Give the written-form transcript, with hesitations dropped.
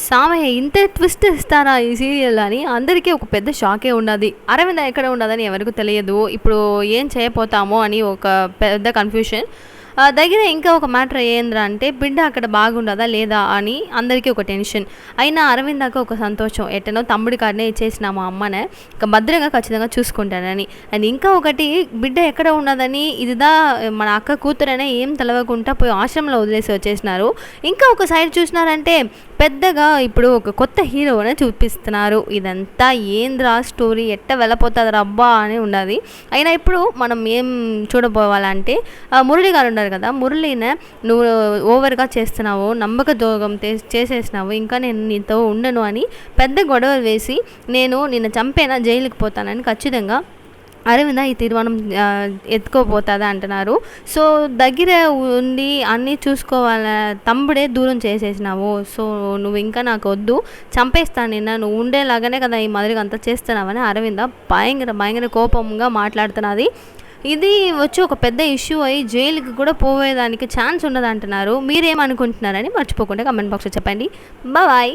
సామయ్య ఇంత ట్విస్ట్ ఇస్తారా ఈ సీరియల్ అని అందరికీ ఒక పెద్ద షాకే ఉన్నది. అరవింద ఎక్కడ ఉన్నదని ఎవరికి తెలియదు. ఇప్పుడు ఏం చేయపోతామో అని ఒక పెద్ద కన్ఫ్యూషన్. దగ్గర ఇంకా ఒక మ్యాటర్ ఏంద్రా అంటే బిడ్డ అక్కడ బాగుండదా లేదా అని అందరికీ ఒక టెన్షన్. అయినా అరవిందాక ఒక సంతోషం, ఎట్టనో తమ్ముడి కాడనే ఇచ్చేసినాము అమ్మనే, ఇంకా భద్రంగా ఖచ్చితంగా చూసుకుంటానని. అండ్ ఇంకా ఒకటి బిడ్డ ఎక్కడ ఉన్నదని ఇదిదా మన అక్క కూతురనే ఏం తెలవకుండా పోయి ఆశ్రమంలో వదిలేసి వచ్చేసినారు. ఇంకా ఒక సైడ్ చూసినారంటే పెద్దగా ఇప్పుడు ఒక కొత్త హీరోనే చూపిస్తున్నారు. ఇదంతా ఏంద్రా స్టోరీ ఎట్ట వెళ్ళిపోతుంది రబ్బా అని ఉన్నది. అయినా ఇప్పుడు మనం ఏం చూడబోవాలంటే మురళి గారు ఉన్నారు కదా, మురళినే నువ్వు ఓవర్గా చేస్తున్నావు, నమ్మక ద్రోహం చేసేసినావు, ఇంకా నేను నీతో ఉండను అని పెద్ద గొడవలు వేసి నేను నిన్ను చంపేనా జైలుకి పోతానని ఖచ్చితంగా అరవింద ఈ తీర్మానం ఎత్తుకోపోతుందా అంటున్నారు. సో దగ్గర ఉండి అన్నీ చూసుకోవాల తమ్ముడే దూరం చేసేసినావు, సో నువ్వు ఇంకా నాకు వద్దు, చంపేస్తాను నిన్న, నువ్వు ఉండేలాగానే కదా ఈ మాదిరిగా అంతా చేస్తున్నావని అరవింద భయంకర కోపంగా మాట్లాడుతున్నది. ఇది వచ్చి ఒక పెద్ద ఇష్యూ అయ్యి జైలుకి కూడా పోయేదానికి ఛాన్స్ ఉన్నది అంటున్నారు. మీరేమనుకుంటున్నారని మర్చిపోకుండా కమెంట్ బాక్స్లో చెప్పండి. బాయ్.